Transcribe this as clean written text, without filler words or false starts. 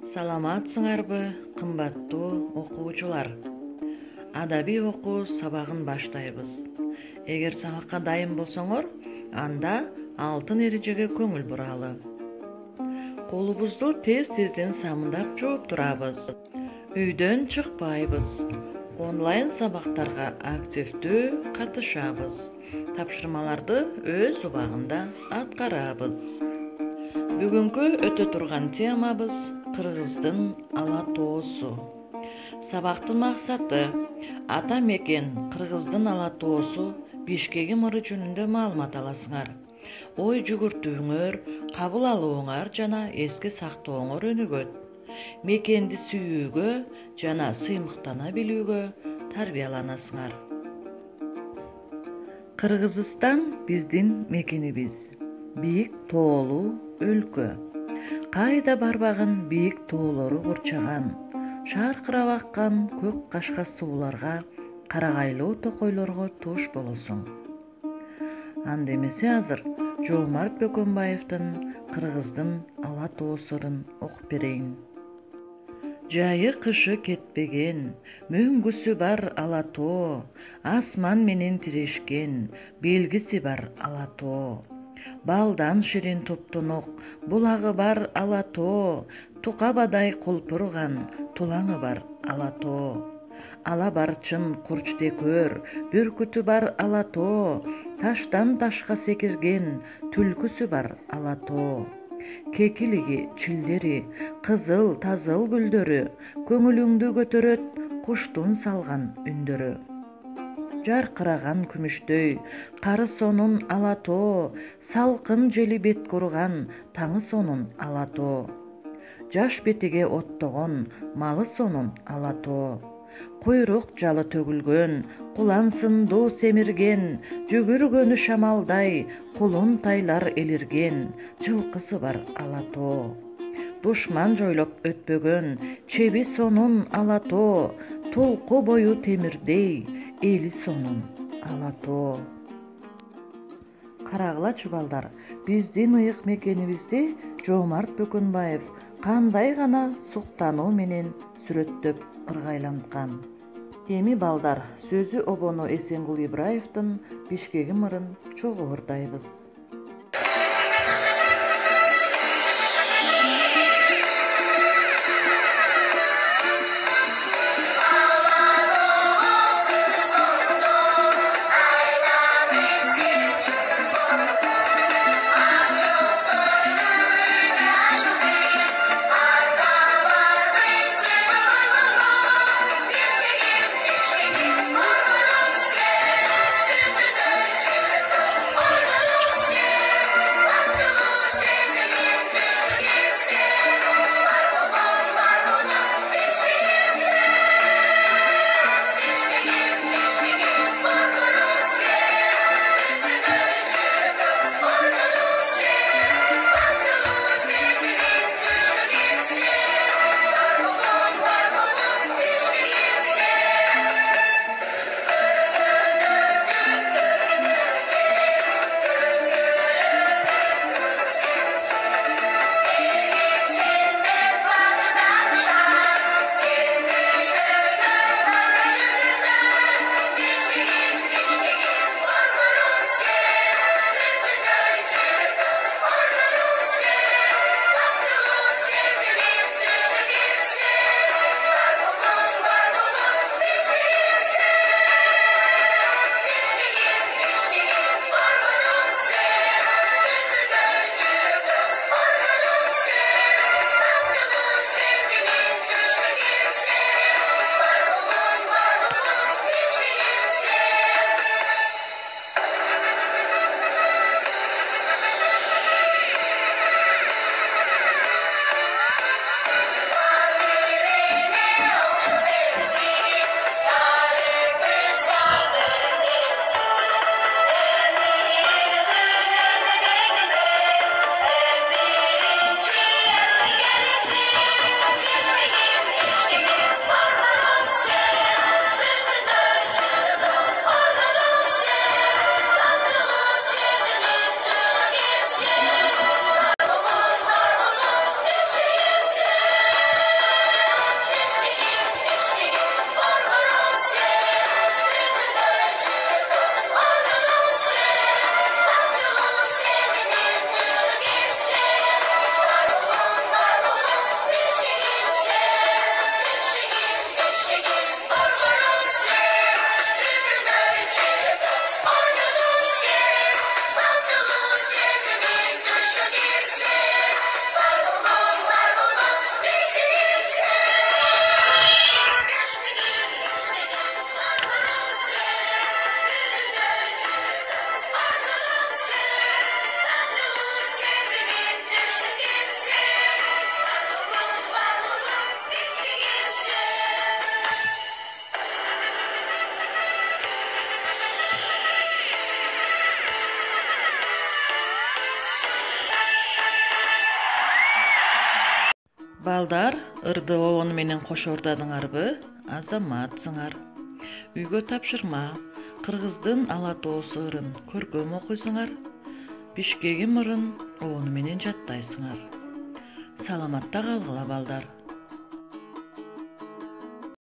Саламатсыңарбы, кымбаттуу окуучулар. Адабий окуу сабагын баштайбыз. Эгер сабакка дайым болсоңор, анда алтын эрежеге көңүл буралы. Колубузду тез-тезден самындап жууп турабыз. Үйдөн чыкпайбыз. Онлайн сабактарга активдүү катышабыз. Тапшырмаларды өз убагында аткарабыз. Бүгүнкү өтө турган темабыз Кыргыздын ала тоосу. Сабактын максаты ата мекен Кыргыздын ала тоосу Бишкек ымыры жөнүндө маалымат аласыңар. Ой жүгүртүүңөр, кабыл алууңар жана эске сактооңор өнүгөт. Мекенди сүйүүгө жана сыймыктана билүүгө тарбияланасыңар. Кыргызстан биздин мекенибиз. Бийик тоолуу өлкө. Кайда барбагын бийик тоолору курчаган. Шаркырап аккан көк кашка сууларга, карагайлуу токойлорго туш болосуң. Анда эмесе азыр Жоомарт Бөкөнбаевдин Кыргыздын ала тоосорун окуп берейин. Жайы кышы кетпеген, мөңгүсү бар ала тоо, асман менен тирешкен, белгиси бар ала тоо. Балдан ширин топтонок, булагы бар ала тоо, тукабадай кулпурган, тулаңы бар ала тоо. Ала барчын курчтекөр, бүркүтү бар ала тоо, таштан ташка секирген, түлкүсү бар ала тоо. Кекилиги, чилдери, кызыл тазыл гүлдөрү, көңүлүңдү көтөрөт куштун салган үндөрү. Жаркыраган күмүштөй, кары сонун ала тоо, салкын жели бет курган, таңы сонун ала тоо. Жаш бетиге оттогон, малы сонун ала тоо. Куйрук жалы төгүлгөн, кулан сындуу семирген, жүгүргөнү шамалдай, кулун тайлар элирген, жылкысы бар ала тоо. Душман жойлоп өтпөгөн, чеби сонун ала тоо, толку бою темирдей, эли сонун ала тоо. Карагылачы балдар, биздин ыйык мекенибизди Жоомарт Бөкөнбаев кандай гана суктануу менен сүрөттөп ыргайланткан. Эми балдар, сөзү обону Эсенгул Ибраевдин Бишкек ымырын чогуу ырдайбыз. Балдар, ырды обону менен кошо ордадыңарбы? Азаматсыңар. Үйгө тапшырма. Кыргыздын ала тоосу ырын көркөм окуйсуңар. Бишкегим ырын обону менен жаттайсыңар. Саламатта калгыла балдар.